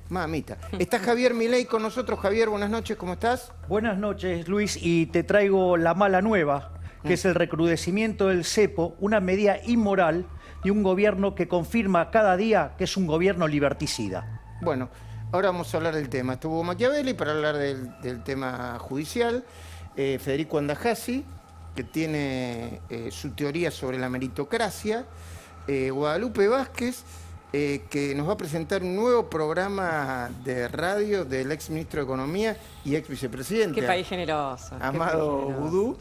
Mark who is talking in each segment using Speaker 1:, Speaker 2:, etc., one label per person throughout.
Speaker 1: Mamita. Está Javier Milei con nosotros. Javier, buenas noches, ¿cómo estás?
Speaker 2: Buenas noches, Luis, y te traigo la mala nueva, que es el recrudecimiento del cepo, una medida inmoral de un gobierno que confirma cada día que es un gobierno liberticida.
Speaker 1: Bueno, ahora vamos a hablar del tema. Estuvo Machiavelli para hablar del tema judicial, Federico Andajasi, que tiene su teoría sobre la meritocracia, Guadalupe Vázquez, que nos va a presentar un nuevo programa de radio del ex ministro de Economía y ex vicepresidente.
Speaker 3: Qué país generoso.
Speaker 1: Amado Vudú.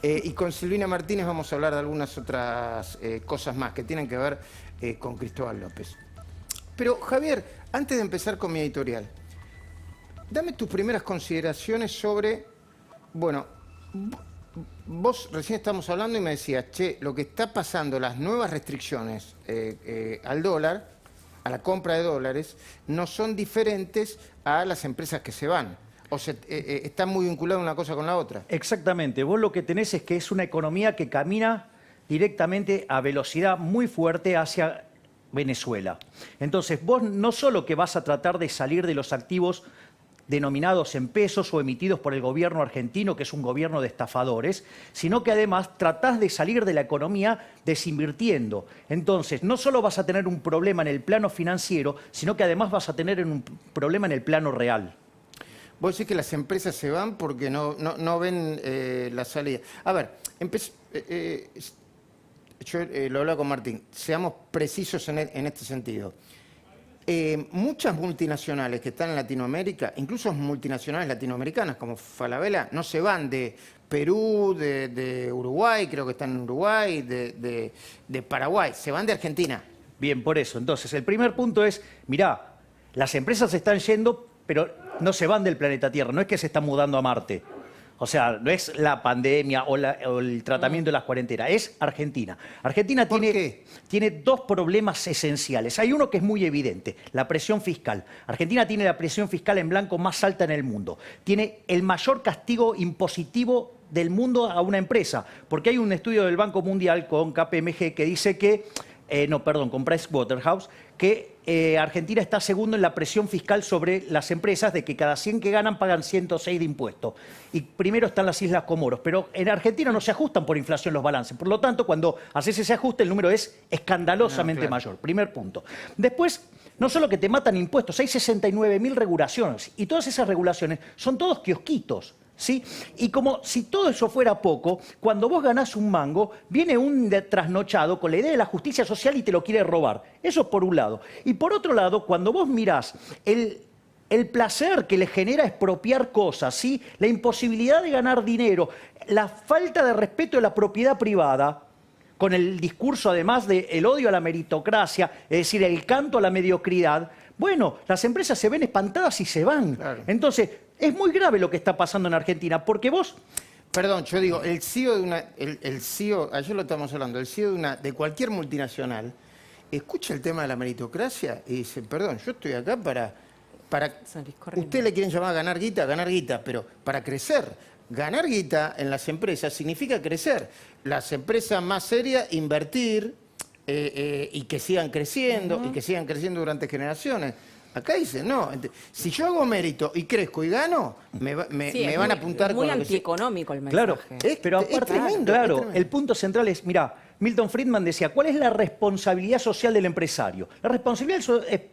Speaker 1: Y con Silvina Martínez vamos a hablar de algunas otras cosas más que tienen que ver con Cristóbal López. Pero, Javier, antes de empezar con mi editorial, dame tus primeras consideraciones sobre, bueno, vos recién estamos hablando y me decías, che, lo que está pasando, las nuevas restricciones al dólar, a la compra de dólares, no son diferentes a las empresas que se van. O sea, están muy vinculadas una cosa con la otra.
Speaker 2: Exactamente. Vos lo que tenés es que es una economía que camina directamente a velocidad muy fuerte hacia Venezuela. Entonces, vos no solo que vas a tratar de salir de los activos denominados en pesos o emitidos por el gobierno argentino, que es un gobierno de estafadores, sino que además tratás de salir de la economía desinvirtiendo. Entonces, no solo vas a tener un problema en el plano financiero, sino que además vas a tener un problema en el plano real.
Speaker 1: Vos decís que las empresas se van porque no ven la salida. A ver, yo lo hablaba con Martín, seamos precisos en este sentido. Muchas multinacionales que están en Latinoamérica, incluso multinacionales latinoamericanas como Falabella, no se van de Perú, de Uruguay, creo que están en Uruguay, de Paraguay, se van de Argentina.
Speaker 2: Bien, por eso. Entonces, el primer punto es, mirá, las empresas se están yendo, pero no se van del planeta Tierra, no es que se están mudando a Marte. O sea, no es la pandemia o el tratamiento de las cuarentenas, es Argentina. Argentina tiene dos problemas esenciales. Hay uno que es muy evidente, la presión fiscal. Argentina tiene la presión fiscal en blanco más alta en el mundo. Tiene el mayor castigo impositivo del mundo a una empresa, porque hay un estudio del Banco Mundial con KPMG que dice que, con Pricewaterhouse, que Argentina está segundo en la presión fiscal sobre las empresas, de que cada 100 que ganan pagan 106 de impuestos. Y primero están las Islas Comoros, pero en Argentina no se ajustan por inflación los balances. Por lo tanto, cuando haces ese ajuste, el número es escandalosamente mayor. Primer punto. Después, no solo que te matan impuestos, hay 69.000 regulaciones. Y todas esas regulaciones son todos kiosquitos, ¿sí? Y como si todo eso fuera poco, cuando vos ganás un mango, viene un trasnochado con la idea de la justicia social y te lo quiere robar. Eso por un lado. Y por otro lado, cuando vos mirás el placer que le genera expropiar cosas, ¿sí? La imposibilidad de ganar dinero, la falta de respeto de la propiedad privada, con el discurso además del odio a la meritocracia, es decir, el canto a la mediocridad, bueno, las empresas se ven espantadas y se van.
Speaker 1: Claro.
Speaker 2: Entonces, es muy grave lo que está pasando en Argentina, porque vos...
Speaker 1: Perdón, yo digo, el CEO de una... El CEO, ayer lo estamos hablando, el CEO de cualquier multinacional, escucha el tema de la meritocracia y dice, perdón, yo estoy acá para ustedes le quieren llamar a ganar guita, pero para crecer. Ganar guita en las empresas significa crecer. Las empresas más serias, invertir y que sigan creciendo, y que sigan creciendo durante generaciones. Acá dicen, no, si yo hago mérito y crezco y gano, me van a apuntar
Speaker 3: con... Es muy
Speaker 1: con
Speaker 3: antieconómico el mensaje.
Speaker 2: Claro, pero aparte,
Speaker 1: tremendo,
Speaker 2: claro, el punto central es, mirá, Milton Friedman decía, ¿cuál es la responsabilidad social del empresario? La responsabilidad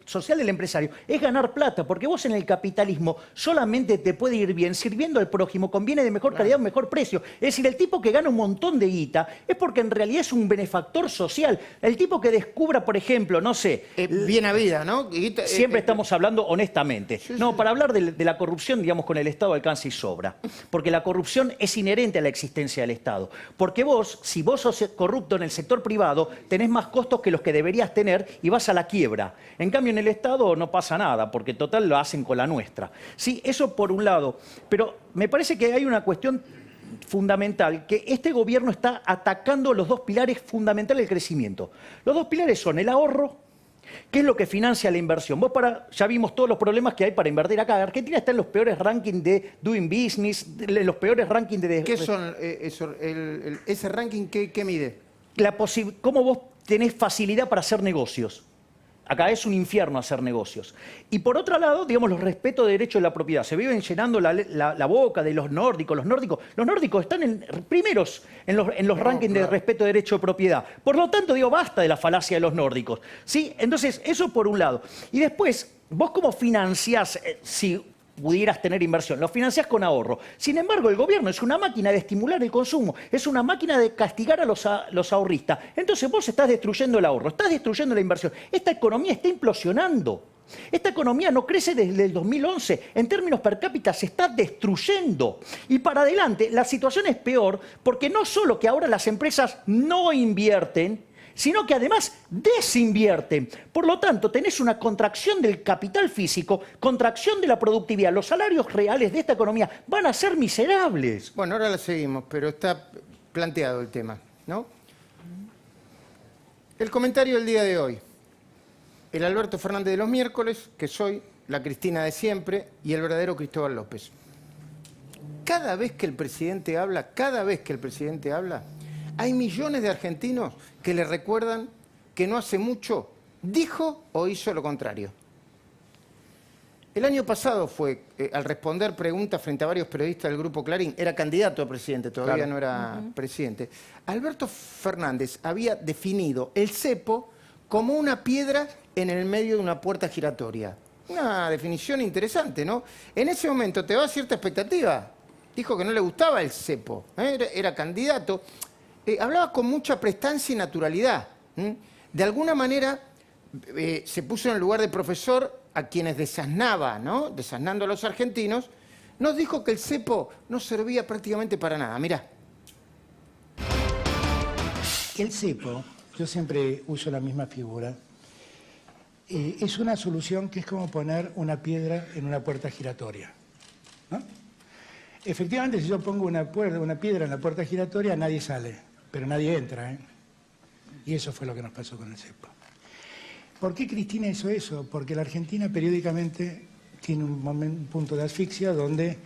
Speaker 2: social del empresario es ganar plata, porque vos en el capitalismo solamente te puede ir bien sirviendo al prójimo, conviene de mejor calidad, mejor precio. Es decir, el tipo que gana un montón de guita es porque en realidad es un benefactor social. El tipo que descubra, por ejemplo, no sé...
Speaker 1: bien a vida, ¿no?
Speaker 2: Siempre estamos hablando honestamente.
Speaker 1: Sí,
Speaker 2: no,
Speaker 1: sí.
Speaker 2: para hablar de la corrupción, digamos, con el Estado alcanza y sobra. Porque la corrupción es inherente a la existencia del Estado. Porque vos, si vos sos corrupto en el sector privado, tenés más costos que los que deberías tener y vas a la quiebra. En cambio, en el Estado no pasa nada, porque total lo hacen con la nuestra. Sí, eso por un lado. Pero me parece que hay una cuestión fundamental, que este gobierno está atacando los dos pilares fundamentales del crecimiento. Los dos pilares son el ahorro, que es lo que financia la inversión. Ya vimos todos los problemas que hay para invertir acá. Argentina está en los peores rankings de Doing Business, en los peores rankings de...
Speaker 1: ¿Qué son ese ranking? ¿Qué mide?
Speaker 2: Cómo vos tenés facilidad para hacer negocios. Acá es un infierno hacer negocios. Y por otro lado, digamos, los respeto de derecho de la propiedad. Se viven llenando la boca de los nórdicos. Los nórdicos están primeros en los rankings de respeto de derecho de propiedad. Por lo tanto, digo, basta de la falacia de los nórdicos, ¿sí? Entonces, eso por un lado. Y después, vos cómo financiás, si pudieras tener inversión, lo financiás con ahorro. Sin embargo, el gobierno es una máquina de estimular el consumo, es una máquina de castigar a los ahorristas. Entonces vos estás destruyendo el ahorro, estás destruyendo la inversión. Esta economía está implosionando. Esta economía no crece desde el 2011. En términos per cápita se está destruyendo. Y para adelante la situación es peor porque no solo que ahora las empresas no invierten, sino que además desinvierten. Por lo tanto, tenés una contracción del capital físico, contracción de la productividad. Los salarios reales de esta economía van a ser miserables.
Speaker 1: Bueno, ahora la seguimos, pero está planteado el tema, ¿no? El comentario del día de hoy. El Alberto Fernández de los miércoles, que soy, la Cristina de siempre y el verdadero Cristóbal López. Cada vez que el presidente habla, hay millones de argentinos que le recuerdan que no hace mucho dijo o hizo lo contrario. El año pasado fue, al responder preguntas frente a varios periodistas del Grupo Clarín, era candidato a presidente, todavía no era presidente. Alberto Fernández había definido el cepo como una piedra en el medio de una puerta giratoria. Una definición interesante, ¿no? En ese momento te da cierta expectativa. Dijo que no le gustaba el cepo, era candidato. Hablaba con mucha prestancia y naturalidad. De alguna manera se puso en el lugar de profesor a quienes desasnaba, ¿no? Desasnando a los argentinos. Nos dijo que el cepo no servía prácticamente para nada. Mirá.
Speaker 4: El cepo, yo siempre uso la misma figura, es una solución que es como poner una piedra en una puerta giratoria, ¿no? Efectivamente, si yo pongo una piedra en la puerta giratoria, nadie sale, pero nadie entra, ¿eh? Y eso fue lo que nos pasó con el cepo. ¿Por qué Cristina hizo eso? Porque la Argentina periódicamente tiene un punto de asfixia donde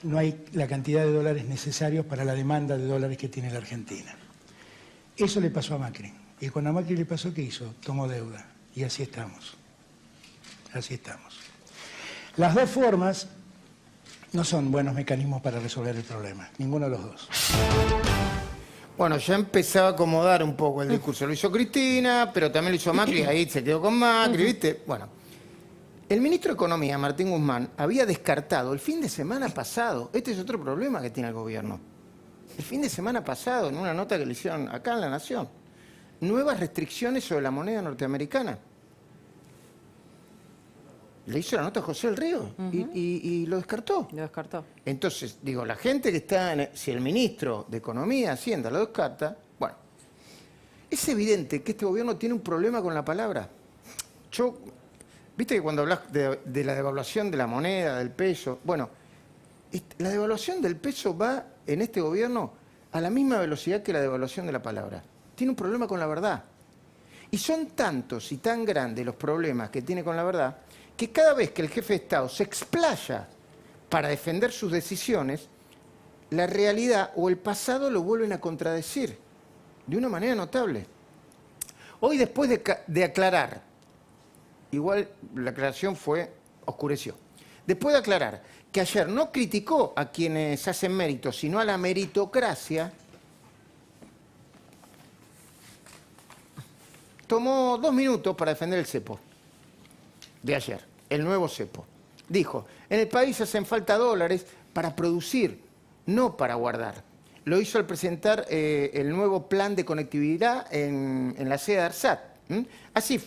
Speaker 4: no hay la cantidad de dólares necesarios para la demanda de dólares que tiene la Argentina. Eso le pasó a Macri. Y cuando a Macri le pasó, ¿qué hizo? Tomó deuda. Y así estamos. Así estamos. Las dos formas no son buenos mecanismos para resolver el problema. Ninguno de los dos.
Speaker 1: Bueno, ya empezaba a acomodar un poco el discurso. Lo hizo Cristina, pero también lo hizo Macri, ahí se quedó con Macri, ¿viste? Bueno, el ministro de Economía, Martín Guzmán, había descartado el fin de semana pasado, este es otro problema que tiene el gobierno, el fin de semana pasado, en una nota que le hicieron acá en La Nación, nuevas restricciones sobre la moneda norteamericana. Le hizo la nota a José del Río y lo descartó.
Speaker 3: Lo descartó.
Speaker 1: Entonces, digo, la gente que está si el ministro de Economía, Hacienda, lo descarta, bueno, es evidente que este gobierno tiene un problema con la palabra. Viste que cuando hablas de la devaluación de la moneda, del peso, bueno, la devaluación del peso va en este gobierno a la misma velocidad que la devaluación de la palabra. Tiene un problema con la verdad. Y son tantos y tan grandes los problemas que tiene con la verdad que cada vez que el jefe de Estado se explaya para defender sus decisiones, la realidad o el pasado lo vuelven a contradecir de una manera notable. Hoy, después de aclarar, igual la aclaración oscureció, después de aclarar que ayer no criticó a quienes hacen méritos, sino a la meritocracia, tomó 2 minutos para defender el cepo de ayer, el nuevo cepo. Dijo, en el país hacen falta dólares para producir, no para guardar. Lo hizo al presentar el nuevo plan de conectividad en la sede de ARSAT. Así,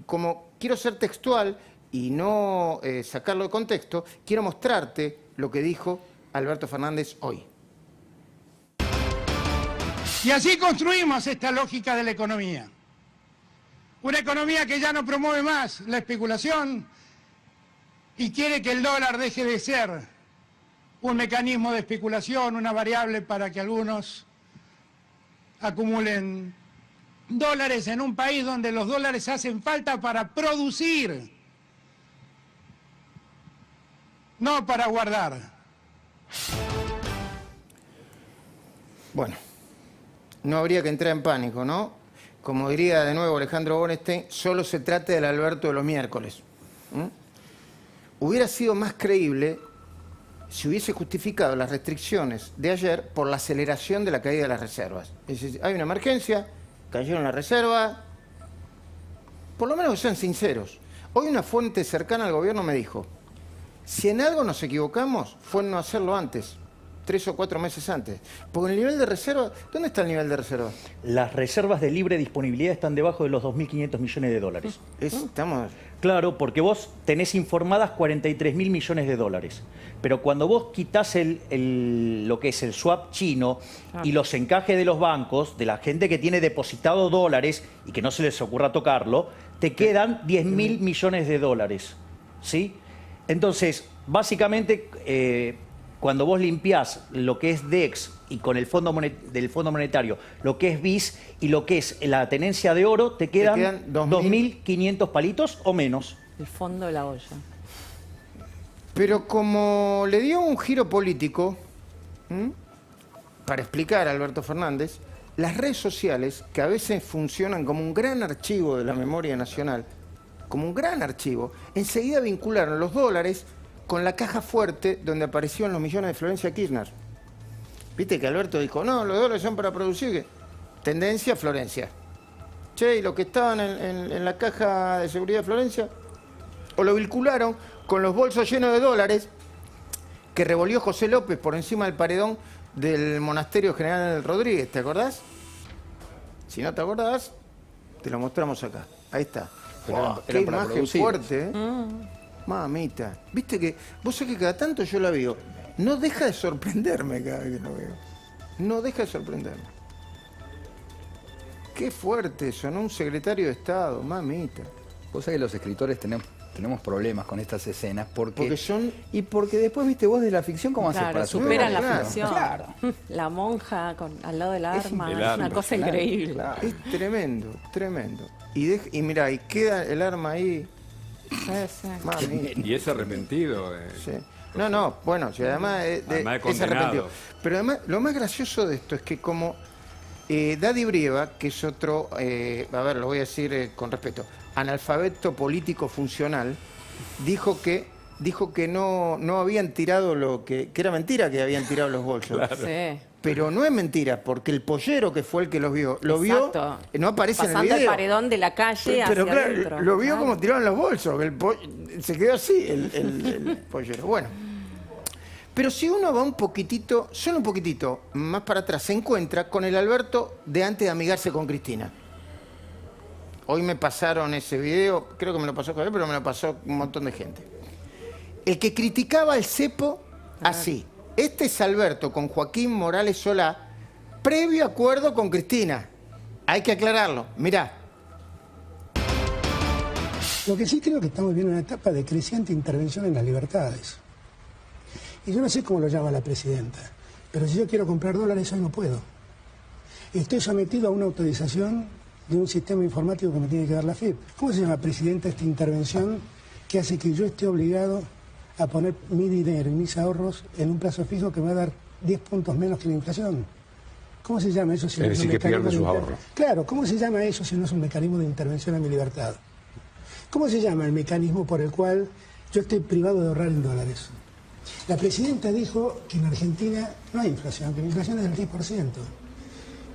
Speaker 1: como quiero ser textual y no sacarlo de contexto, quiero mostrarte lo que dijo Alberto Fernández hoy.
Speaker 5: Y así construimos esta lógica de la economía. Una economía que ya no promueve más la especulación y quiere que el dólar deje de ser un mecanismo de especulación, una variable para que algunos acumulen dólares en un país donde los dólares hacen falta para producir, no para guardar.
Speaker 1: Bueno, no habría que entrar en pánico, ¿no? como diría de nuevo Alejandro Bornstein, solo se trata del Alberto de los miércoles. Hubiera sido más creíble si hubiese justificado las restricciones de ayer por la aceleración de la caída de las reservas. Es decir, hay una emergencia, cayeron las reservas, por lo menos que sean sinceros. Hoy una fuente cercana al gobierno me dijo, si en algo nos equivocamos, fue en no hacerlo antes, 3 o 4 meses antes. Porque el nivel de reserva, ¿dónde está el nivel de reserva?
Speaker 2: Las reservas de libre disponibilidad están debajo de los 2.500 millones de dólares.
Speaker 1: Estamos...
Speaker 2: Claro, porque vos tenés informadas 43.000 millones de dólares. Pero cuando vos quitás lo que es el swap chino y los encajes de los bancos, de la gente que tiene depositado dólares y que no se les ocurra tocarlo, te quedan 10.000 millones de dólares. ¿Sí? Entonces, básicamente, cuando vos limpiás lo que es DEX y con el del Fondo Monetario, lo que es BIS y lo que es la tenencia de oro, te quedan 2.500 palitos o menos.
Speaker 3: El fondo de la olla.
Speaker 1: Pero como le dio un giro político, para explicar a Alberto Fernández, las redes sociales, que a veces funcionan como un gran archivo de la memoria nacional, como un gran archivo, enseguida vincularon los dólares con la caja fuerte donde aparecieron los millones de Florencia Kirchner. Viste que Alberto dijo, no, los dólares son para producir. Tendencia, Florencia. Che, ¿y los que estaban en la caja de seguridad de Florencia? O lo vincularon con los bolsos llenos de dólares que revolvió José López por encima del paredón del monasterio General Rodríguez, ¿te acordás? Si no te acordás, te lo mostramos acá. Ahí está.
Speaker 6: Pero
Speaker 1: Qué imagen fuerte, ¿eh? Mamita. Viste que, vos sabés que cada tanto yo la veo. No deja de sorprenderme cada vez que lo veo. No deja de sorprenderme. Qué fuerte eso, ¿no? Un secretario de Estado, mamita.
Speaker 6: Vos sabés que los escritores tenemos problemas con estas escenas porque
Speaker 1: son...
Speaker 6: Y porque después, viste, vos de la ficción, ¿cómo haces para
Speaker 3: superan la
Speaker 1: claro,
Speaker 3: ficción.
Speaker 6: Claro.
Speaker 3: La monja al lado del arma,
Speaker 6: el
Speaker 3: es
Speaker 6: arma,
Speaker 3: una cosa
Speaker 6: claro,
Speaker 3: increíble.
Speaker 6: claro.
Speaker 1: Es tremendo, tremendo. Y mirá, y queda el arma ahí.
Speaker 3: Sí.
Speaker 1: Mamita.
Speaker 7: Y es arrepentido.
Speaker 1: Sí. No, bueno, si además,
Speaker 7: Además de
Speaker 1: es arrepentido.
Speaker 7: condenado.
Speaker 1: Pero además, lo más gracioso de esto es que como Daddy Brieva, que es otro, a ver, lo voy a decir con respeto, analfabeto político funcional, dijo que no habían tirado que era mentira que habían tirado los bolsos.
Speaker 7: Claro.
Speaker 3: Sí.
Speaker 1: Pero no es mentira, porque el pollero que fue el que los vio, lo
Speaker 3: Exacto.
Speaker 1: vio, no aparece
Speaker 3: Pasando
Speaker 1: en el
Speaker 3: el
Speaker 1: video.
Speaker 3: paredón de la calle
Speaker 1: Pero
Speaker 3: hacia
Speaker 1: claro,
Speaker 3: adentro.
Speaker 1: lo vio
Speaker 3: Claro.
Speaker 1: como tiraban los bolsos, se quedó así el pollero. Bueno, pero si uno va un poquitito, solo un poquitito más para atrás, se encuentra con el Alberto de antes de amigarse con Cristina. Hoy me pasaron ese video, creo que me lo pasó Javier, pero me lo pasó un montón de gente. El que criticaba al cepo así. Este es Alberto con Joaquín Morales Solá, previo acuerdo con Cristina. Hay que aclararlo. Mirá.
Speaker 4: Lo que sí creo que estamos viendo una etapa de creciente intervención en las libertades. Y yo no sé cómo lo llama la presidenta, pero si yo quiero comprar dólares hoy no puedo. Estoy sometido a una autorización de un sistema informático que me tiene que dar la FIP. ¿Cómo se llama, presidenta, esta intervención que hace que yo esté obligado a poner mi dinero y mis ahorros en un plazo fijo que me va a dar 10 puntos menos que la inflación? ¿Cómo se llama eso si no es un
Speaker 7: decir, que
Speaker 4: mecanismo
Speaker 7: pierde sus
Speaker 4: de
Speaker 7: ahorros.
Speaker 4: Claro, ¿cómo se llama eso si no es un mecanismo de intervención a mi libertad? ¿Cómo se llama el mecanismo por el cual yo estoy privado de ahorrar en dólares? La presidenta dijo que en Argentina no hay inflación, que la inflación es del 10%.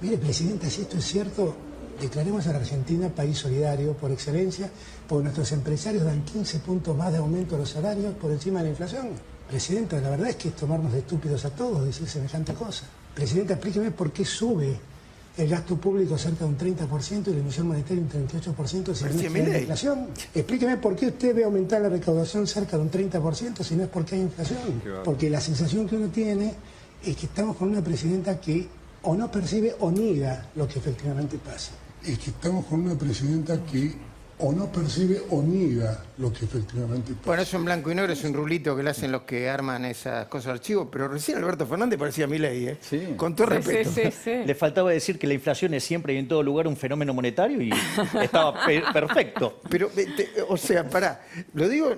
Speaker 4: Mire, presidenta, si esto es cierto, declaremos a la Argentina país solidario por excelencia, porque nuestros empresarios dan 15 puntos más de aumento a los salarios por encima de la inflación. Presidenta, la verdad es que es tomarnos de estúpidos a todos decir semejante cosa. Presidenta, explíqueme por qué sube el gasto público cerca de un 30% y la emisión monetaria un 38% si no es que hay inflación. Explíqueme por qué usted ve aumentar la recaudación cerca de un 30% si no es porque hay inflación. Porque la sensación que uno tiene es que estamos con una presidenta que o no percibe o niega lo que efectivamente pasa. Es que estamos con una presidenta que o no percibe o niega lo que efectivamente pasa.
Speaker 1: Bueno, eso en blanco y negro es un rulito que le hacen los que arman esas cosas de archivo, pero recién Alberto Fernández parecía Milei, ¿eh?
Speaker 6: Sí.
Speaker 1: Con todo respeto.
Speaker 3: Sí.
Speaker 2: Le faltaba decir que la inflación es siempre y en todo lugar un fenómeno monetario y estaba perfecto.
Speaker 1: Pero, o sea, pará, lo digo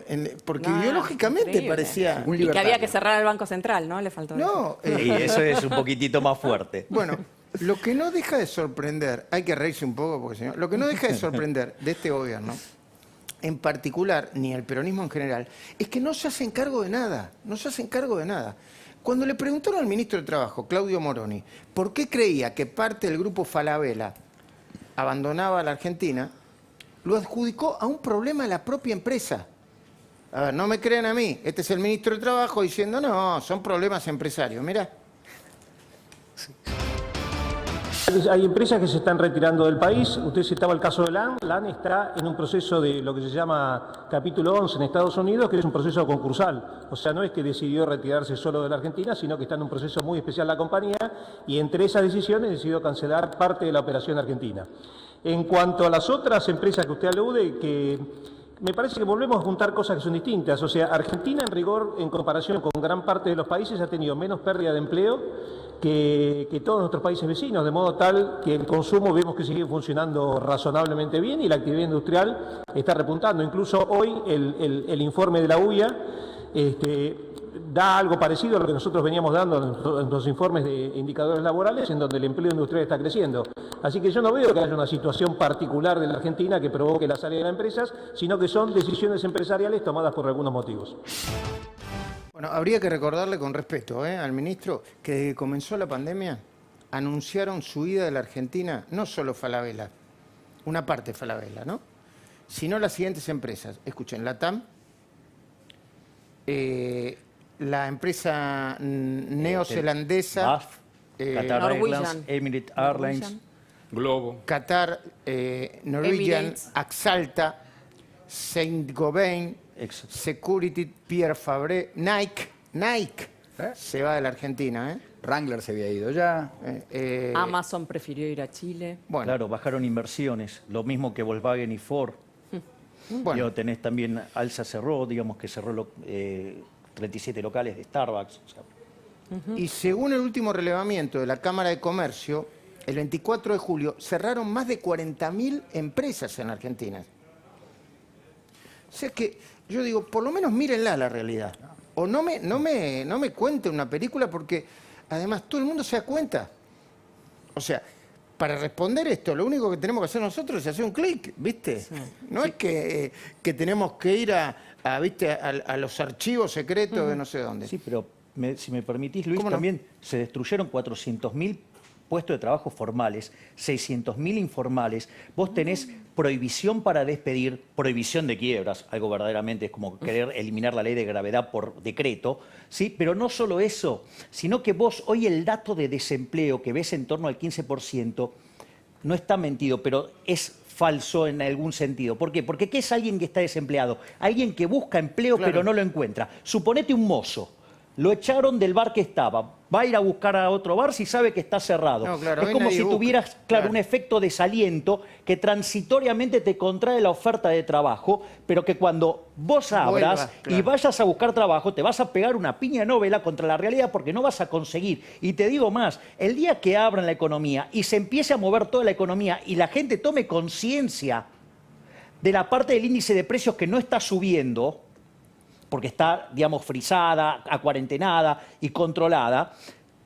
Speaker 1: porque
Speaker 3: No,
Speaker 1: ideológicamente
Speaker 3: increíble.
Speaker 1: parecía...
Speaker 6: Un
Speaker 3: Y que había
Speaker 6: libertario.
Speaker 3: que cerrar el Banco Central, ¿no? Le faltó
Speaker 1: No,
Speaker 2: Y eso es un poquitito más fuerte.
Speaker 1: bueno, Lo que no deja de sorprender, hay que reírse un poco porque si no, lo que no deja de sorprender de este gobierno, en particular, ni el peronismo en general, es que no se hacen cargo de nada, no se hacen cargo de nada. Cuando le preguntaron al ministro de Trabajo, Claudio Moroni, por qué creía que parte del grupo Falabella abandonaba la Argentina, lo adjudicó a un problema de la propia empresa. A ver, no me crean a mí, este es el ministro de Trabajo diciendo, no, son problemas empresarios, mirá.
Speaker 7: Hay empresas que se están retirando del país. Usted citaba el caso de LAN. LAN está en un proceso de lo que se llama capítulo 11 en Estados Unidos, que es un proceso concursal. O sea, no es que decidió retirarse solo de la Argentina, sino que está en un proceso muy especial la compañía y entre esas decisiones decidió cancelar parte de la operación argentina. En cuanto a las otras empresas que usted alude, que me parece que volvemos a juntar cosas que son distintas. O sea, Argentina en rigor, en comparación con gran parte de los países, ha tenido menos pérdida de empleo que todos nuestros países vecinos, de modo tal que el consumo vemos que sigue funcionando razonablemente bien y la actividad industrial está repuntando. Incluso hoy el informe de la UIA da algo parecido a lo que nosotros veníamos dando en los informes de indicadores laborales, en donde el empleo industrial está creciendo. Así que yo no veo que haya una situación particular de la Argentina que provoque la salida de las empresas, sino que son decisiones empresariales tomadas por algunos motivos.
Speaker 1: Bueno, habría que recordarle con respeto al ministro que desde que comenzó la pandemia anunciaron su ida de la Argentina, no solo Falabella, una parte de Falabella, ¿no? Sino las siguientes empresas. Escuchen, Latam, la empresa neozelandesa,
Speaker 2: BAF, Qatar
Speaker 3: Norwegian.
Speaker 2: Airlines, Emirates Airlines,
Speaker 8: Globo.
Speaker 1: Qatar, Norwegian,
Speaker 3: Emirates.
Speaker 1: Axalta, Saint-Gobain, Security, Pierre Fabre, Nike se va de la Argentina,
Speaker 6: Wrangler se había ido ya.
Speaker 3: Amazon prefirió ir a Chile.
Speaker 1: Bueno,
Speaker 2: claro, bajaron inversiones, lo mismo que Volkswagen y Ford.
Speaker 1: bueno.
Speaker 2: Digo, tenés también, Alsa cerró, digamos que cerró 37 locales de Starbucks. O sea,
Speaker 1: Y según el último relevamiento de la Cámara de Comercio, el 24 de julio cerraron más de 40.000 empresas en Argentina. O sea que yo digo, por lo menos mírenla la realidad. O no me cuente una película porque además todo el mundo se da cuenta. O sea, para responder esto, lo único que tenemos que hacer nosotros es hacer un clic, ¿viste? Sí. No es que tenemos que ir ¿viste? A los archivos secretos de no sé dónde.
Speaker 2: sí, pero si me permitís, Luis,
Speaker 1: ¿Cómo no?
Speaker 2: también se destruyeron 400.000 puestos de trabajo formales, 600.000 informales. Vos tenés prohibición para despedir, prohibición de quiebras, algo verdaderamente es como querer eliminar la ley de gravedad por decreto, ¿sí? Pero no solo eso, sino que vos hoy el dato de desempleo que ves en torno al 15% no está mentido, pero es falso en algún sentido. ¿Por qué? Porque ¿qué es alguien que está desempleado? Alguien que busca empleo pero no lo encuentra. Suponete un mozo. Lo echaron del bar que estaba. Va a ir a buscar a otro bar si sabe que está cerrado.
Speaker 1: No, claro,
Speaker 2: es como si tuvieras, un efecto desaliento que transitoriamente te contrae la oferta de trabajo, pero que cuando vos abras y vayas a buscar trabajo, te vas a pegar una piña novela contra la realidad porque no vas a conseguir. Y te digo más, el día que abran la economía y se empiece a mover toda la economía y la gente tome conciencia de la parte del índice de precios que no está subiendo, porque está, digamos, frisada, acuarentenada y controlada.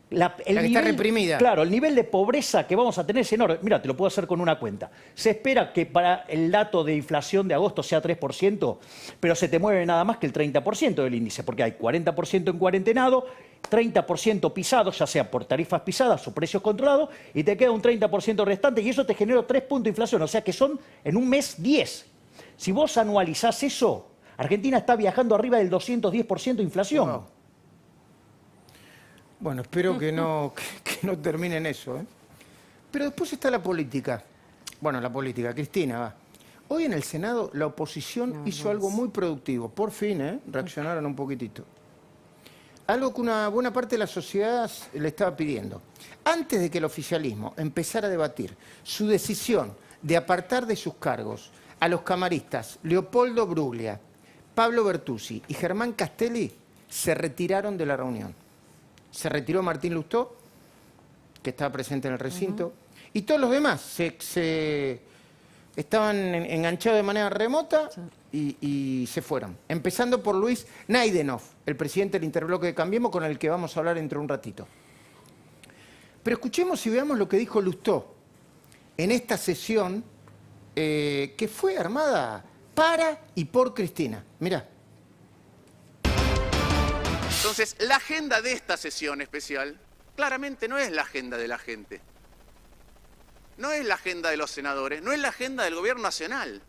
Speaker 1: Está reprimida.
Speaker 2: Claro, el nivel de pobreza que vamos a tener es enorme. Mira, te lo puedo hacer con una cuenta. Se espera que para el dato de inflación de agosto sea 3%, pero se te mueve nada más que el 30% del índice, porque hay 40% en cuarentenado, 30% pisado, ya sea por tarifas pisadas o precios controlados, y te queda un 30% restante, y eso te genera 3 puntos de inflación, o sea que son en un mes 10. Si vos anualizás eso, Argentina está viajando arriba del 210% de inflación.
Speaker 1: Wow. Bueno, espero que no termine en eso. Pero después está la política. Bueno, la política, Cristina, va. Hoy en el Senado la oposición hizo algo muy productivo. Por fin, reaccionaron un poquitito. Algo que una buena parte de la sociedad le estaba pidiendo. Antes de que el oficialismo empezara a debatir su decisión de apartar de sus cargos a los camaristas Leopoldo Bruglia, Pablo Bertuzzi y Germán Castelli, se retiraron de la reunión. Se retiró Martín Lustó, que estaba presente en el recinto, y todos los demás se estaban enganchados de manera remota y se fueron. Empezando por Luis Naidenov, el presidente del Interbloque de Cambiemos, con el que vamos a hablar dentro de un ratito. Pero escuchemos y veamos lo que dijo Lustó en esta sesión que fue armada para y por Cristina. Mirá.
Speaker 8: Entonces, la agenda de esta sesión especial claramente no es la agenda de la gente. No es la agenda de los senadores, no es la agenda del gobierno nacional,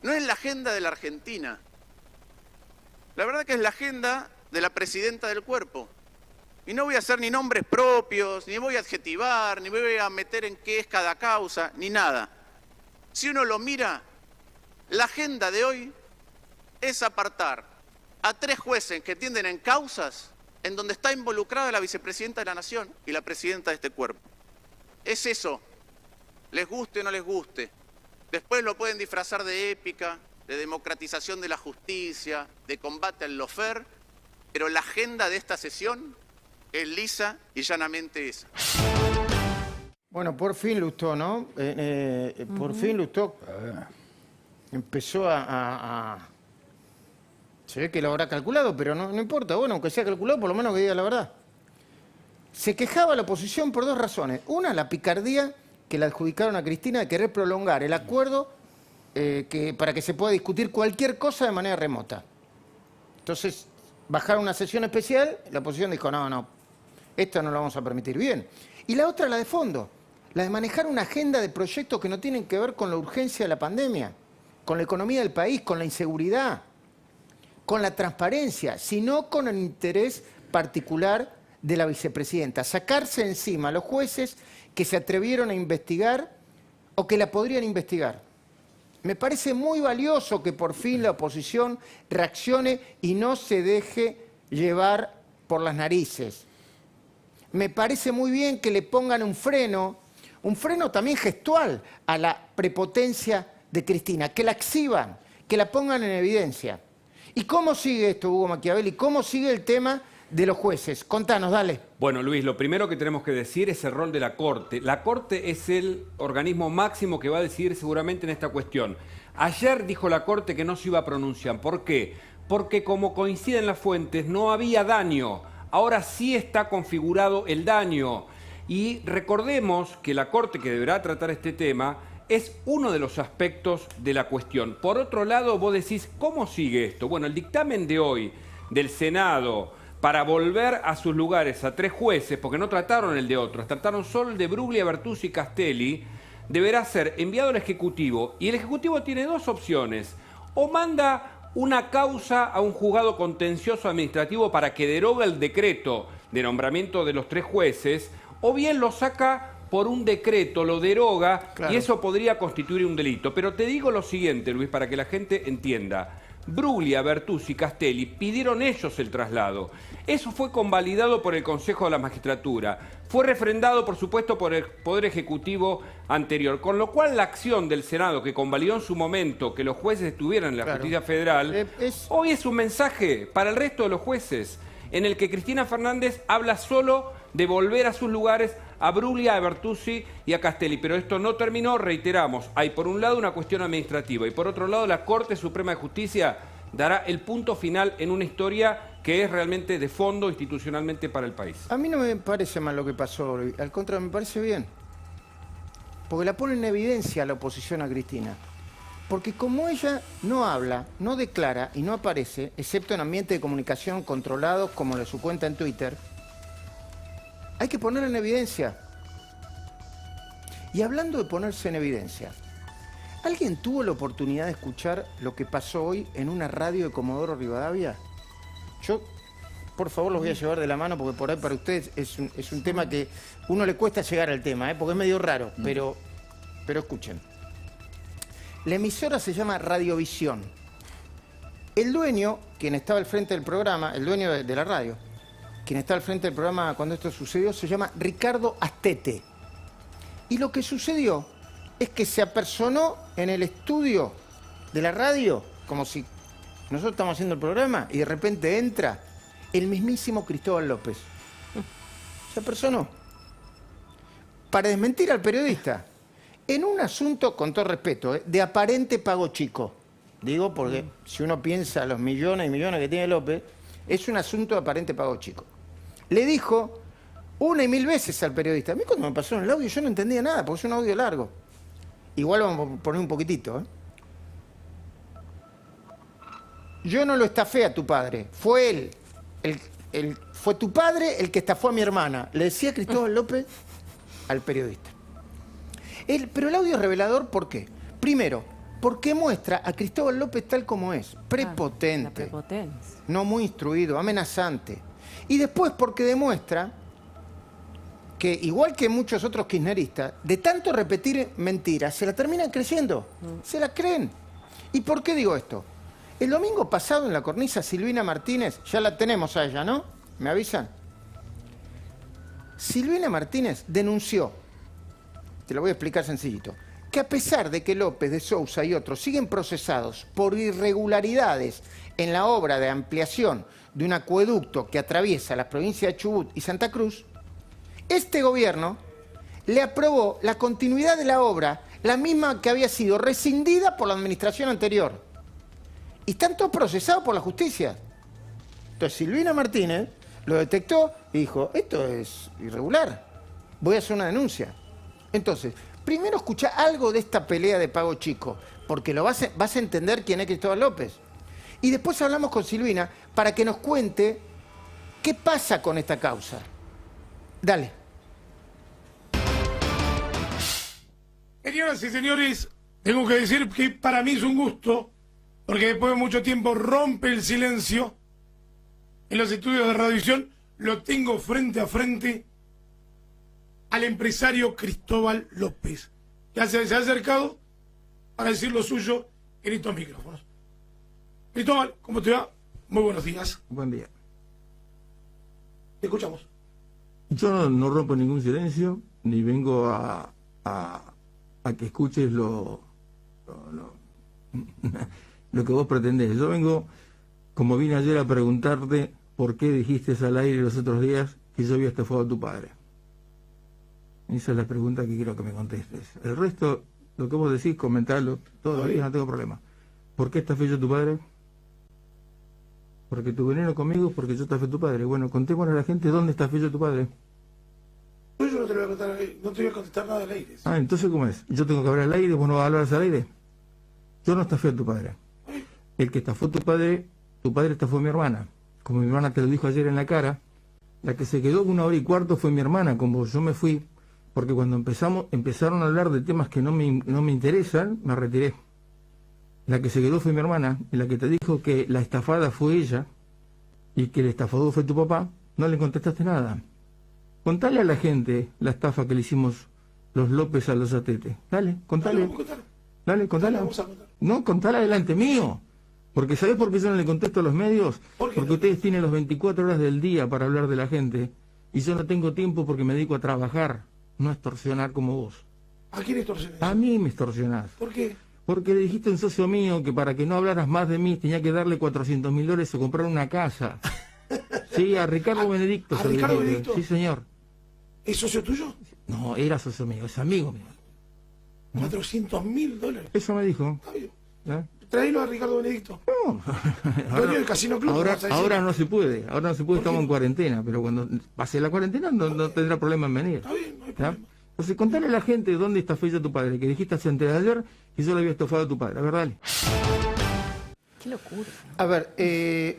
Speaker 8: no es la agenda de la Argentina. La verdad que es la agenda de la presidenta del cuerpo. Y no voy a hacer ni nombres propios, ni voy a adjetivar, ni voy a meter en qué es cada causa, ni nada. Si uno lo mira, la agenda de hoy es apartar a 3 jueces que atienden en causas en donde está involucrada la vicepresidenta de la Nación y la presidenta de este cuerpo. Es eso, les guste o no les guste. Después lo pueden disfrazar de épica, de democratización de la justicia, de combate al lawfare, pero la agenda de esta sesión es lisa y llanamente esa.
Speaker 1: Bueno, por fin Lustó, ¿no? Por fin Lustó empezó se ve que lo habrá calculado, pero no importa. Bueno, aunque sea calculado, por lo menos que diga la verdad. Se quejaba la oposición por 2 razones. Una, la picardía que le adjudicaron a Cristina de querer prolongar el acuerdo para que se pueda discutir cualquier cosa de manera remota. Entonces, bajaron una sesión especial, la oposición dijo, no, esto no lo vamos a permitir. Bien. Y la otra, la de fondo, la de manejar una agenda de proyectos que no tienen que ver con la urgencia de la pandemia, con la economía del país, con la inseguridad, con la transparencia, sino con el interés particular de la vicepresidenta. Sacarse encima a los jueces que se atrevieron a investigar o que la podrían investigar. Me parece muy valioso que por fin la oposición reaccione y no se deje llevar por las narices. Me parece muy bien que le pongan un freno también gestual a la prepotencia de Cristina, que la exhiban, que la pongan en evidencia. ¿Y cómo sigue esto, Hugo Machiavelli? ¿Cómo sigue el tema de los jueces? Contanos, dale.
Speaker 9: Bueno, Luis, lo primero que tenemos que decir es el rol de la Corte. La Corte es el organismo máximo que va a decidir seguramente en esta cuestión. Ayer dijo la Corte que no se iba a pronunciar. ¿Por qué? Porque como coinciden las fuentes, no había daño. Ahora sí está configurado el daño. Y recordemos que la Corte, que deberá tratar este tema, es uno de los aspectos de la cuestión. Por otro lado, vos decís, ¿cómo sigue esto? Bueno, el dictamen de hoy del Senado para volver a sus lugares a 3 jueces, porque no trataron el de otros, trataron solo el de Bruglia, Bertuzzi y Castelli, deberá ser enviado al Ejecutivo. Y el Ejecutivo tiene 2 opciones. O manda una causa a un juzgado contencioso administrativo para que derogue el decreto de nombramiento de los 3 jueces, o bien lo saca por un decreto, lo deroga, claro, y eso podría constituir un delito. Pero te digo lo siguiente, Luis, para que la gente entienda. Bruglia, Bertuzzi y Castelli pidieron ellos el traslado. Eso fue convalidado por el Consejo de la Magistratura. Fue refrendado, por supuesto, por el Poder Ejecutivo anterior. Con lo cual, la acción del Senado, que convalidó en su momento que los jueces estuvieran en la Justicia Federal, hoy es un mensaje para el resto de los jueces, en el que Cristina Fernández habla solo de volver a sus lugares a Bruglia, a Bertuzzi y a Castelli. Pero esto no terminó, reiteramos. Hay por un lado una cuestión administrativa y por otro lado la Corte Suprema de Justicia dará el punto final en una historia que es realmente de fondo institucionalmente para el país.
Speaker 1: A mí no me parece mal lo que pasó, al contrario, me parece bien. Porque la pone en evidencia la oposición a Cristina. Porque como ella no habla, no declara y no aparece, excepto en ambientes de comunicación controlados como de su cuenta en Twitter, hay que ponerla en evidencia. Y hablando de ponerse en evidencia, ¿alguien tuvo la oportunidad de escuchar lo que pasó hoy en una radio de Comodoro Rivadavia? Yo, por favor, los voy a llevar de la mano porque por ahí para ustedes es un tema que uno le cuesta llegar al tema, porque es medio raro, pero escuchen. La emisora se llama Radiovisión. El dueño, quien estaba al frente del programa, el dueño de la radio, quien está al frente del programa cuando esto sucedió, se llama Ricardo Astete. Y lo que sucedió es que se apersonó en el estudio de la radio, como si nosotros estamos haciendo el programa, y de repente entra el mismísimo Cristóbal López. Se apersonó para desmentir al periodista en un asunto, con todo respeto, de aparente pago chico. Digo porque si uno piensa los millones y millones que tiene López, es un asunto de aparente pago chico. Le dijo una y mil veces al periodista. A mí cuando me pasó en el audio yo no entendía nada, porque es un audio largo. Igual vamos a poner un poquitito, ¿eh? Yo no lo estafé a tu padre, fue él. Fue tu padre el que estafó a mi hermana. Le decía Cristóbal López al periodista. Pero el audio es revelador, ¿por qué? Primero, porque muestra a Cristóbal López tal como es, prepotente, no muy instruido, amenazante. Y después porque demuestra que, igual que muchos otros kirchneristas, de tanto repetir mentiras, se la terminan creyendo, se la creen. ¿Y por qué digo esto? El domingo pasado en la cornisa, Silvina Martínez, ya la tenemos a ella, ¿no? ¿Me avisan? Silvina Martínez denunció, te lo voy a explicar sencillito, que a pesar de que López de Sousa y otros siguen procesados por irregularidades en la obra de ampliación de un acueducto que atraviesa las provincias de Chubut y Santa Cruz, este gobierno le aprobó la continuidad de la obra, la misma que había sido rescindida por la administración anterior. Y están todos procesados por la justicia. Entonces Silvina Martínez lo detectó y dijo, esto es irregular, voy a hacer una denuncia. Entonces, primero escucha algo de esta pelea de Pago Chico, porque vas a entender quién es Cristóbal López. Y después hablamos con Silvina para que nos cuente qué pasa con esta causa. Dale.
Speaker 5: Señoras y señores, tengo que decir que para mí es un gusto, porque después de mucho tiempo rompe el silencio. En los estudios de Radiovisión lo tengo frente a frente al empresario Cristóbal López, que se ha acercado para decir lo suyo en estos micrófonos. Cristóbal, ¿cómo te va? Muy buenos días.
Speaker 10: Buen día.
Speaker 5: Te escuchamos.
Speaker 10: Yo no rompo ningún silencio, ni vengo a que escuches lo que vos pretendés. Yo vengo, como vine ayer, a preguntarte por qué dijiste al aire los otros días que yo había estafado a tu padre. Esa es la pregunta que quiero que me contestes. El resto, lo que vos decís, comentalo, todavía no tengo problema. ¿Por qué estafé yo a tu padre? Porque tu veneno conmigo, porque yo estafé a tu padre. Bueno, contémosle a la gente dónde estafé yo a tu padre.
Speaker 5: Yo no te lo voy a contar, no te voy a contestar nada al aire.
Speaker 10: Ah, entonces ¿cómo es? ¿Yo tengo que hablar al aire? ¿Vos no vas a hablar al aire? Yo no estafé a tu padre. El que estafó a tu padre estafó a mi hermana. Como mi hermana te lo dijo ayer en la cara, la que se quedó 1 hora y cuarto fue mi hermana, como yo me fui, porque cuando empezaron a hablar de temas que no me interesan, me retiré. La que se quedó fue mi hermana, y la que te dijo que la estafada fue ella, y que el estafador fue tu papá, no le contestaste nada. Contale a la gente la estafa que le hicimos los López a los Atete. Dale, contale. Dale, contale. No, contale delante mío. Porque ¿sabés por qué yo no le contesto a los medios? Porque ustedes tienen las 24 horas del día para hablar de la gente. Y yo no tengo tiempo porque me dedico a trabajar, no a extorsionar como vos.
Speaker 5: ¿A quién extorsionás?
Speaker 10: A mí me extorsionás.
Speaker 5: ¿Por qué?
Speaker 10: Porque le dijiste a un socio mío que para que no hablaras más de mí tenía que darle $400.000 o comprar una casa. Sí, a Ricardo Benedicto.
Speaker 5: ¿A Ricardo Benedicto?
Speaker 10: Sí, señor.
Speaker 5: ¿Es socio tuyo?
Speaker 10: No, era socio mío, es amigo mío.
Speaker 5: $400.000.
Speaker 10: Eso me dijo.
Speaker 5: Está bien.
Speaker 10: ¿Eh?
Speaker 5: Traílo a Ricardo Benedicto.
Speaker 10: No.
Speaker 5: Dueño del Casino Club.
Speaker 10: Ahora no se puede, estamos en cuarentena, pero cuando pase la cuarentena no tendrá problema en venir.
Speaker 5: Está bien, no hay problema.
Speaker 10: Entonces contale a la gente dónde está fecha tu padre, que dijiste antes de ayer que yo le había estafado a tu padre. A ver, dale.
Speaker 3: Qué locura.
Speaker 1: A ver,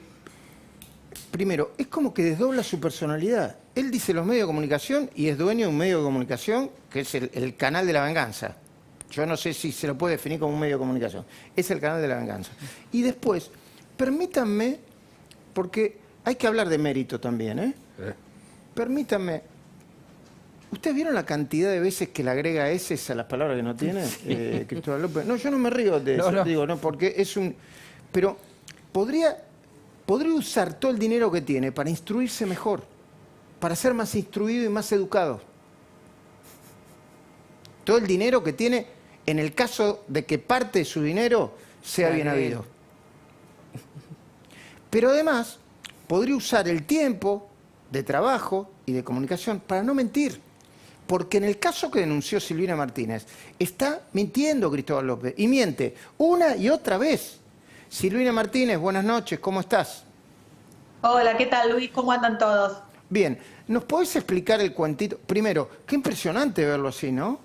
Speaker 1: primero, es como que desdobla su personalidad. Él dice los medios de comunicación y es dueño de un medio de comunicación que es el canal de la venganza. Yo no sé si se lo puede definir como un medio de comunicación. Es el canal de la venganza. Y después, permítanme, porque hay que hablar de mérito también, ¿eh? Permítanme. ¿Ustedes vieron la cantidad de veces que le agrega eses a las palabras que no tiene, Cristóbal López? No, yo no me río de eso, no. Digo, no, porque es un... Pero podría usar todo el dinero que tiene para instruirse mejor, para ser más instruido y más educado. Todo el dinero que tiene, en el caso de que parte de su dinero sea bien habido. Pero además, podría usar el tiempo de trabajo y de comunicación para no mentir. Porque en el caso que denunció Silvina Martínez, está mintiendo Cristóbal López. Y miente una y otra vez. Silvina Martínez, buenas noches, ¿cómo estás?
Speaker 11: Hola, ¿qué tal, Luis? ¿Cómo andan todos?
Speaker 1: Bien, ¿nos podés explicar el cuentito? Primero, qué impresionante verlo así, ¿no?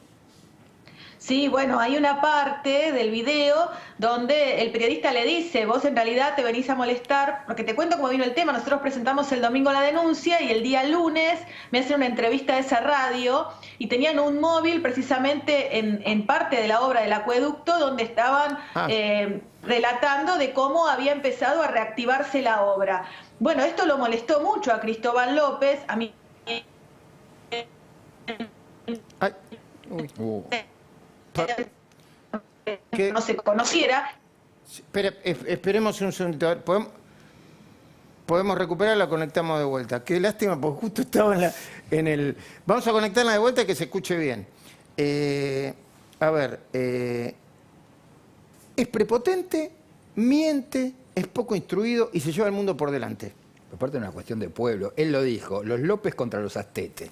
Speaker 11: Sí, bueno, hay una parte del video donde el periodista le dice, vos en realidad te venís a molestar, porque te cuento cómo vino el tema, nosotros presentamos el domingo la denuncia y el día lunes me hacen una entrevista a esa radio y tenían un móvil precisamente en parte de la obra del acueducto donde estaban relatando de cómo había empezado a reactivarse la obra. Bueno, esto lo molestó mucho a Cristóbal López, a mí...
Speaker 1: Ay.
Speaker 11: que no se conociera.
Speaker 1: Espera, esperemos un segundito. A ver, ¿podemos recuperarla? Conectamos de vuelta. Qué lástima, porque justo estaba en el... Vamos a conectarla de vuelta y que se escuche bien. A ver, es prepotente, miente, es poco instruido y se lleva el mundo por delante.
Speaker 6: Aparte de una cuestión de pueblo. Él lo dijo, los López contra los Astetes.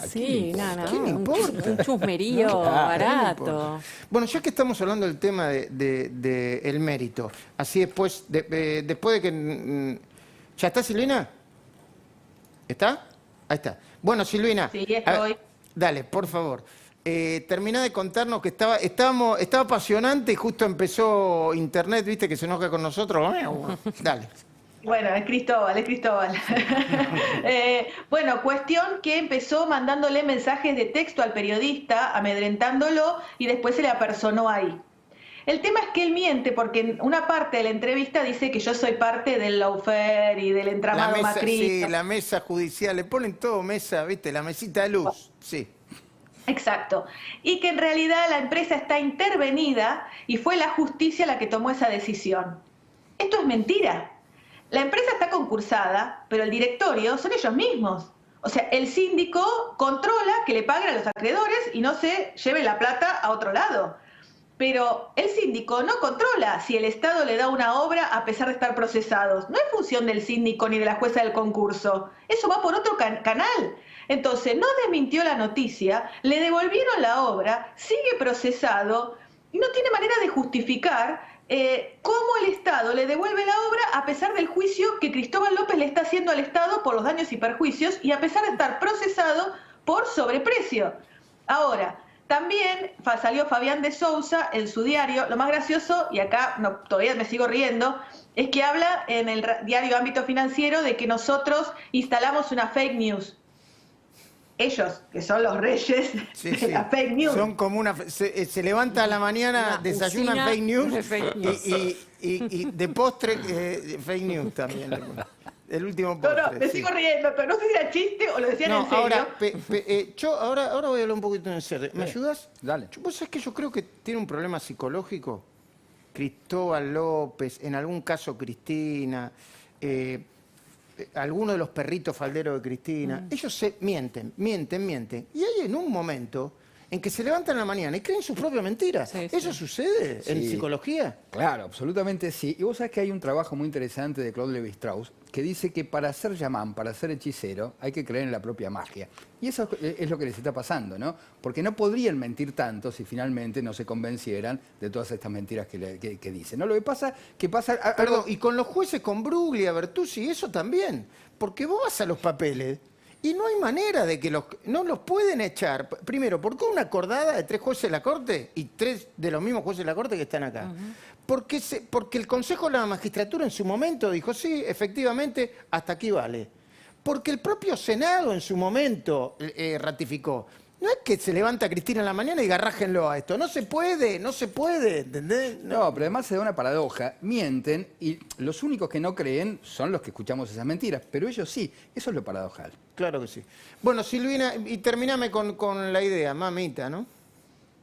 Speaker 3: Sí, nada,
Speaker 1: ¿Qué me importa?
Speaker 3: un chusmerío
Speaker 1: No,
Speaker 3: barato.
Speaker 1: Bueno, ya que estamos hablando del tema de el mérito, así después de que... ¿Ya está, Silvina? ¿Está? Ahí está. Bueno, Silvina.
Speaker 11: Sí, estoy.
Speaker 1: Dale, por favor. Terminá de contarnos que estaba apasionante y justo empezó internet, viste, que se enoja con nosotros. Dale.
Speaker 11: Bueno, es Cristóbal. Bueno, cuestión que empezó mandándole mensajes de texto al periodista, amedrentándolo, y después se le apersonó ahí. El tema es que él miente porque en una parte de la entrevista dice que yo soy parte del lawfare y del entramado macrista.
Speaker 1: Sí, la mesa judicial, le ponen todo mesa, viste, la mesita de luz, sí.
Speaker 11: Exacto. Y que en realidad la empresa está intervenida y fue la justicia la que tomó esa decisión. Esto es mentira. La empresa está concursada, pero el directorio son ellos mismos. O sea, el síndico controla que le paguen a los acreedores y no se lleve la plata a otro lado. Pero el síndico no controla si el Estado le da una obra a pesar de estar procesados. No es función del síndico ni de la jueza del concurso. Eso va por otro canal. Entonces, no desmintió la noticia, le devolvieron la obra, sigue procesado y no tiene manera de justificar cómo el Estado le devuelve la obra a pesar del juicio que Cristóbal López le está haciendo al Estado por los daños y perjuicios y a pesar de estar procesado por sobreprecio. Ahora, también salió Fabián de Sousa en su diario. Lo más gracioso, y acá todavía me sigo riendo, es que habla en el diario Ámbito Financiero de que nosotros instalamos una fake news. Ellos, que son los reyes de la fake news.
Speaker 1: Son como se levanta a la mañana, desayunan fake news, y de postre fake news también. El último postre.
Speaker 11: No, me sigo riendo, pero no sé si era chiste o lo decían en serio.
Speaker 1: Ahora voy a hablar un poquito en serio. ¿Me ayudas?
Speaker 6: Dale.
Speaker 1: ¿Vos sabés que yo creo que tiene un problema psicológico? Cristóbal López, en algún caso Cristina, algunos de los perritos falderos de Cristina, ellos mienten. Y hay en un momento en que se levantan a la mañana y creen sus propias mentiras. Sí, ¿eso sucede en psicología?
Speaker 6: Claro, absolutamente sí. Y vos sabés que hay un trabajo muy interesante de Claude Lévi-Strauss que dice que para ser chamán, para ser hechicero, hay que creer en la propia magia. Y eso es lo que les está pasando, ¿no? Porque no podrían mentir tanto si finalmente no se convencieran de todas estas mentiras que dicen, ¿no? Lo que pasa...
Speaker 1: Perdón, y con los jueces, con Bruglia, Bertuzzi, eso también. Porque vos vas a los papeles... Y no hay manera de que no los pueden echar. Primero, ¿por qué una acordada de 3 jueces de la Corte y 3 de los mismos jueces de la Corte que están acá? Porque el Consejo de la Magistratura en su momento dijo, sí, efectivamente, hasta aquí vale. Porque el propio Senado en su momento ratificó. No es que se levanta Cristina en la mañana y garrájenlo a esto. No se puede, ¿entendés?
Speaker 6: No, pero además se da una paradoja. Mienten y los únicos que no creen son los que escuchamos esas mentiras. Pero ellos sí. Eso es lo paradojal.
Speaker 1: Claro que sí. Bueno, Silvina, y terminame con la idea, mamita, ¿no?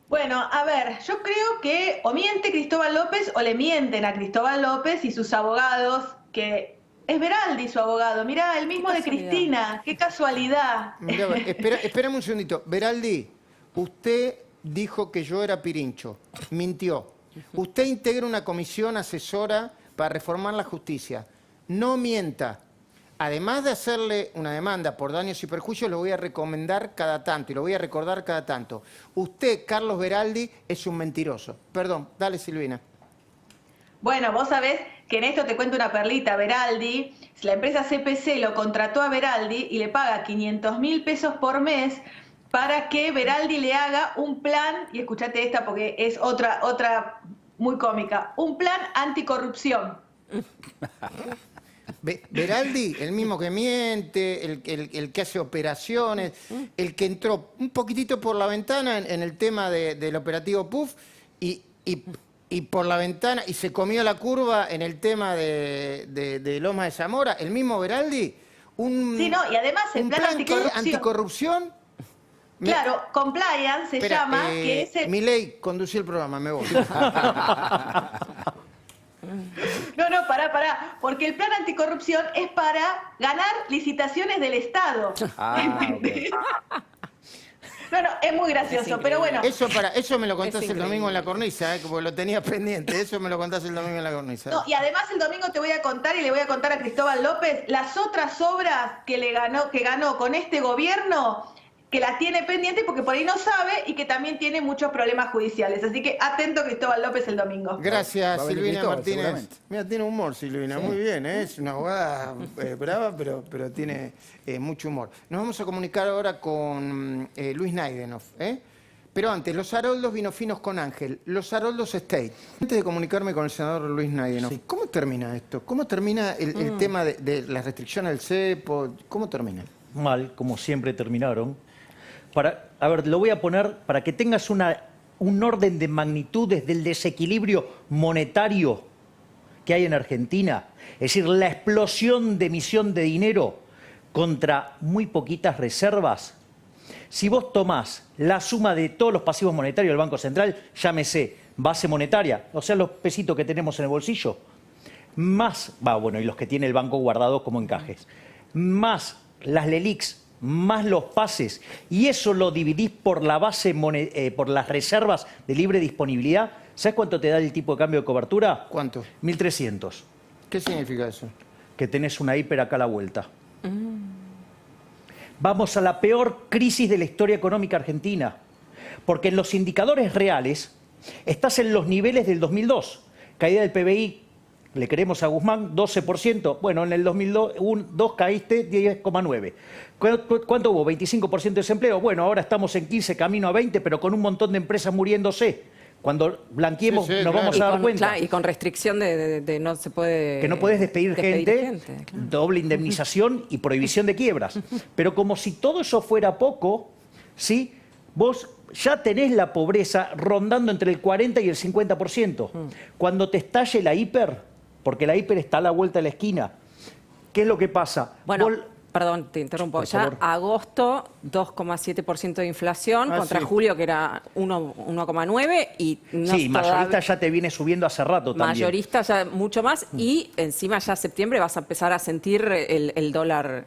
Speaker 11: Bueno, a ver, yo creo que o miente Cristóbal López o le mienten a Cristóbal López y sus abogados, que... Es Beraldi su abogado, mirá, el mismo de Cristina, qué casualidad.
Speaker 1: Mirá, espérame un segundito. Beraldi, usted dijo que yo era Pirincho, mintió. Usted integra una comisión asesora para reformar la justicia. No mienta. Además de hacerle una demanda por daños y perjuicios, lo voy a recomendar cada tanto y lo voy a recordar cada tanto. Usted, Carlos Beraldi, es un mentiroso. Perdón, dale, Silvina.
Speaker 11: Bueno, vos sabés que en esto te cuento una perlita, Veraldi, la empresa CPC lo contrató a Veraldi y le paga 500.000 pesos por mes para que Veraldi le haga un plan, y escuchate esta porque es otra muy cómica, un plan anticorrupción.
Speaker 1: Veraldi, el mismo que miente, el que hace operaciones, el que entró un poquitito por la ventana en el tema del operativo PUF y por la ventana y se comió la curva en el tema de Loma de Zamora, el mismo Veraldi,
Speaker 11: Sí, no, y además el plan
Speaker 1: anticorrupción.
Speaker 11: Claro, compliance se llama, que es el...
Speaker 1: Milei, conducí el programa, me voy.
Speaker 11: No, pará, porque el plan anticorrupción es para ganar licitaciones del Estado. No, es muy gracioso, pero bueno.
Speaker 1: Eso me lo contaste el domingo en la cornisa, porque lo tenía pendiente. Eso me lo contaste el domingo en la cornisa.
Speaker 11: No, y además el domingo te voy a contar y le voy a contar a Cristóbal López las otras obras que ganó con este gobierno, que las tiene pendiente porque por ahí no sabe y que también tiene muchos problemas judiciales. Así que atento Cristóbal López el domingo.
Speaker 1: Gracias, Silvina Martínez. Mira, tiene humor, Silvina, muy bien, ¿eh? Es una abogada brava, pero tiene mucho humor. Nos vamos a comunicar ahora con Luis Naidenov, ¿eh? Pero antes, los Haroldos vino finos con Ángel, los Haroldos State. Antes de comunicarme con el senador Luis Naidenov, ¿cómo termina esto? ¿Cómo termina el tema de la restricción al cepo? ¿Cómo termina?
Speaker 2: Mal, como siempre terminaron. A ver, lo voy a poner para que tengas un orden de magnitudes del desequilibrio monetario que hay en Argentina. Es decir, la explosión de emisión de dinero contra muy poquitas reservas. Si vos tomás la suma de todos los pasivos monetarios del Banco Central, llámese base monetaria, o sea, los pesitos que tenemos en el bolsillo, más, y los que tiene el banco guardados como encajes, más las LELIQs, más los pases, y eso lo dividís por la base por las reservas de libre disponibilidad, ¿sabes cuánto te da el tipo de cambio de cobertura?
Speaker 1: ¿Cuánto?
Speaker 2: 1.300.
Speaker 1: ¿Qué significa eso?
Speaker 2: Que tenés una hiper acá a la vuelta. Vamos a la peor crisis de la historia económica argentina, porque en los indicadores reales estás en los niveles del 2002, caída del PBI. Le queremos a Guzmán, 12%. Bueno, en el 2002 caíste 10,9%. ¿Cuánto hubo? ¿25% de desempleo? Bueno, ahora estamos en 15, camino a 20, pero con un montón de empresas muriéndose. Cuando blanqueemos nos vamos a dar cuenta.
Speaker 3: Y con restricción de no se puede...
Speaker 2: Que no podés despedir gente, claro. Doble indemnización y prohibición de quiebras. Pero como si todo eso fuera poco, ¿sí? Vos ya tenés la pobreza rondando entre el 40 y el 50%. Cuando te estalle la hiper... Porque la hiper está a la vuelta de la esquina. ¿Qué es lo que pasa?
Speaker 3: Bueno, perdón, te interrumpo.
Speaker 2: Por
Speaker 3: ya
Speaker 2: favor.
Speaker 3: Agosto, 2,7% de inflación, contra julio, que era 1,9%. Y no
Speaker 2: mayorista ya te viene subiendo hace rato también.
Speaker 3: Mayorista ya mucho más. Y encima ya septiembre vas a empezar a sentir el dólar,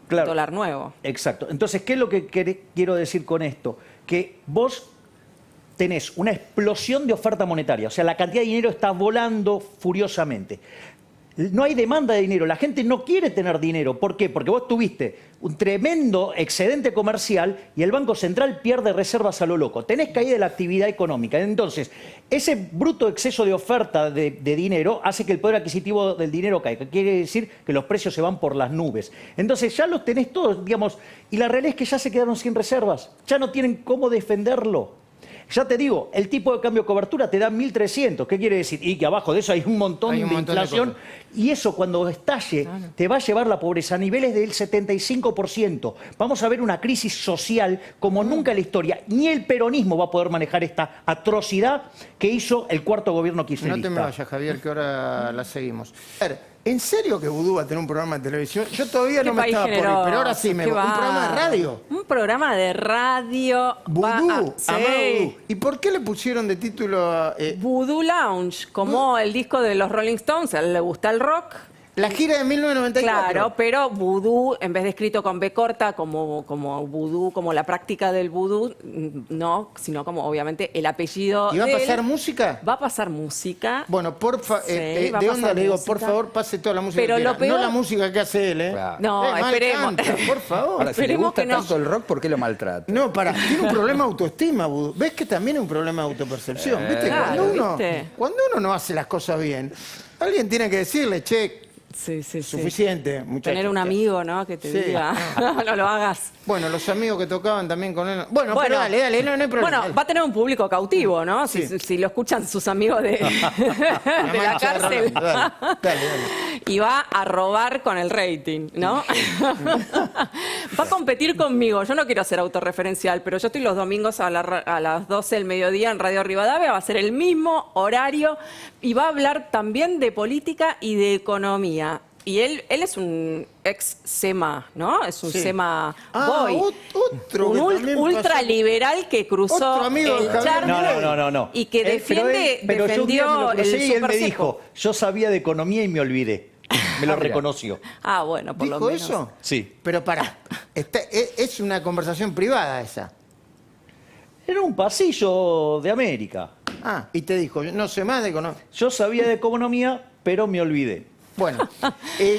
Speaker 2: claro,
Speaker 3: dólar nuevo.
Speaker 2: Exacto. Entonces, ¿qué es lo que quiero decir con esto? Que vos tenés una explosión de oferta monetaria, o sea, la cantidad de dinero está volando furiosamente. No hay demanda de dinero, la gente no quiere tener dinero. ¿Por qué? Porque vos tuviste un tremendo excedente comercial y el Banco Central pierde reservas a lo loco. Tenés caída de la actividad económica. Entonces, ese bruto exceso de oferta de dinero hace que el poder adquisitivo del dinero caiga. Quiere decir que los precios se van por las nubes. Entonces, ya los tenés todos, digamos, y la realidad es que ya se quedaron sin reservas. Ya no tienen cómo defenderlo. Ya te digo, el tipo de cambio de cobertura te da 1.300. ¿Qué quiere decir? Y que abajo de eso hay un montón de inflación. Y eso cuando estalle te va a llevar la pobreza a niveles del 75%. Vamos a ver una crisis social como nunca en la historia. Ni el peronismo va a poder manejar esta atrocidad que hizo el cuarto gobierno kirchnerista.
Speaker 1: No te me vayas, Javier, que ahora la seguimos. A ver, ¿en serio que Vudú va a tener un programa de televisión? Yo todavía no me estaba por ir, pero ahora sí me voy. ¿Un programa de radio?
Speaker 3: Un programa de radio.
Speaker 1: Vudú, Vudú. ¿Y por qué le pusieron de título
Speaker 3: Vudú Lounge, como el disco de los Rolling Stones? A él le gusta el rock.
Speaker 1: La gira de 1994.
Speaker 3: Claro, pero vudú, en vez de escrito con B corta, como vudú, como la práctica del vudú, no, sino como obviamente el apellido.
Speaker 1: ¿Y va a pasar música?
Speaker 3: Va a pasar música.
Speaker 1: Bueno, porfa,
Speaker 3: Sí, va a
Speaker 1: de
Speaker 3: pasar
Speaker 1: onda le digo,
Speaker 3: música.
Speaker 1: por favor, pase toda la música
Speaker 3: Pero
Speaker 1: que
Speaker 3: lo
Speaker 1: quiera.
Speaker 3: peor-
Speaker 1: No la música que hace él, ¿eh?
Speaker 6: Claro.
Speaker 3: No,
Speaker 1: Mal
Speaker 3: esperemos.
Speaker 1: canta, por favor.
Speaker 6: Ahora, si le
Speaker 3: Esperemos
Speaker 6: gusta
Speaker 3: que no.
Speaker 6: tanto el rock, ¿por qué lo maltrata?
Speaker 1: No, tiene un problema de autoestima, Vudú. ¿Ves que también es un problema de autopercepción? ¿Viste?
Speaker 3: Claro, ¿viste?
Speaker 1: Cuando uno no hace las cosas bien, alguien tiene que decirle, che,
Speaker 3: Sí, sí, sí.
Speaker 1: suficiente, muchacho.
Speaker 3: Tener un amigo, ¿no? Que te
Speaker 1: Sí.
Speaker 3: diga, no lo hagas.
Speaker 1: Bueno, los amigos que tocaban también con él. Bueno, pero dale, no hay problema.
Speaker 3: Bueno, va a tener un público cautivo, ¿no?
Speaker 1: Sí.
Speaker 3: Si lo escuchan sus amigos de la
Speaker 1: mancha de
Speaker 3: cárcel.
Speaker 1: Rolando, dale.
Speaker 3: Y va a robar con el rating, ¿no? Va a competir conmigo. Yo no quiero ser autorreferencial, pero yo estoy los domingos a las 12 del mediodía en Radio Rivadavia. Va a ser el mismo horario y va a hablar también de política y de economía. Y él es un ex SEMA, ¿no? Es un
Speaker 1: Sí.
Speaker 3: SEMA
Speaker 1: Ah,
Speaker 3: boy.
Speaker 1: otro que
Speaker 3: Un
Speaker 1: también
Speaker 3: ultraliberal que cruzó
Speaker 1: Otro amigo de
Speaker 3: el
Speaker 1: Javier
Speaker 3: charco
Speaker 2: No.
Speaker 3: y que defendió
Speaker 2: pero yo un día me lo crucé
Speaker 3: el
Speaker 2: y él me
Speaker 3: super
Speaker 2: dijo, yo sabía de economía y me olvidé. Me lo reconoció.
Speaker 3: Ah, bueno, por lo
Speaker 1: ¿Dijo
Speaker 3: menos.
Speaker 1: eso?
Speaker 2: Sí.
Speaker 1: Pero pará, es una conversación privada esa.
Speaker 2: Era un pasillo de América.
Speaker 1: Ah, y te dijo, no sé más de economía.
Speaker 2: Yo sabía de economía, pero me olvidé.
Speaker 1: Bueno,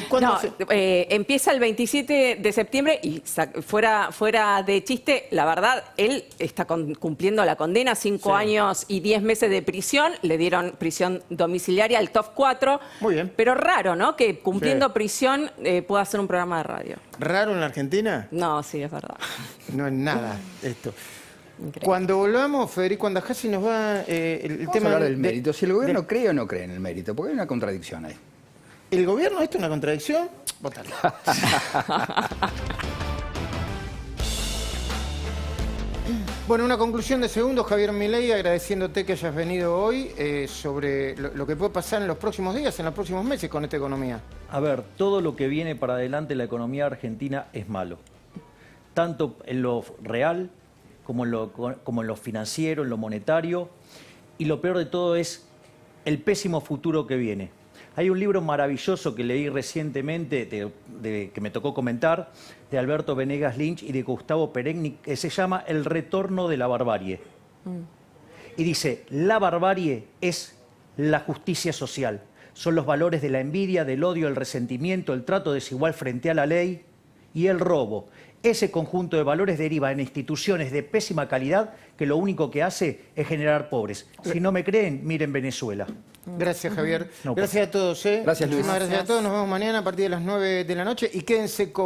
Speaker 1: ¿cuándo
Speaker 3: No,
Speaker 1: se-
Speaker 3: empieza el 27 de septiembre y fuera de chiste, la verdad, él está cumpliendo la condena, 5 años y 10 meses de prisión, le dieron prisión domiciliaria al top 4.
Speaker 1: Muy bien.
Speaker 3: Pero raro, ¿no? Que cumpliendo prisión pueda hacer un programa de radio.
Speaker 1: ¿Raro en la Argentina?
Speaker 3: No, sí, es verdad.
Speaker 1: No es nada esto.
Speaker 3: Increíble.
Speaker 1: Cuando volvamos, Federico Andajasi nos va el
Speaker 6: Vamos
Speaker 1: tema
Speaker 6: a hablar del
Speaker 1: de-
Speaker 6: mérito. Si el gobierno cree o no cree en el mérito, porque hay una contradicción ahí.
Speaker 1: ¿El gobierno esto es una contradicción? Votalo. Bueno, una conclusión de segundos, Javier Milei, agradeciéndote que hayas venido hoy sobre lo que puede pasar en los próximos días, en los próximos meses con esta economía.
Speaker 2: A ver, todo lo que viene para adelante la economía argentina es malo. Tanto en lo real como en lo financiero, en lo monetario. Y lo peor de todo es el pésimo futuro que viene. Hay un libro maravilloso que leí recientemente, que me tocó comentar, de Alberto Venegas Lynch y de Gustavo Peregni, que se llama El retorno de la barbarie. Y dice, la barbarie es la justicia social. Son los valores de la envidia, del odio, el resentimiento, el trato desigual frente a la ley y el robo. Ese conjunto de valores deriva en instituciones de pésima calidad que lo único que hace es generar pobres. Si no me creen, miren Venezuela.
Speaker 1: Gracias, Javier.
Speaker 2: No,
Speaker 1: Gracias a todos.
Speaker 6: Gracias, Luis.
Speaker 1: Muchísimas gracias a todos. Nos vemos mañana a partir de las 9 de la noche y quédense con...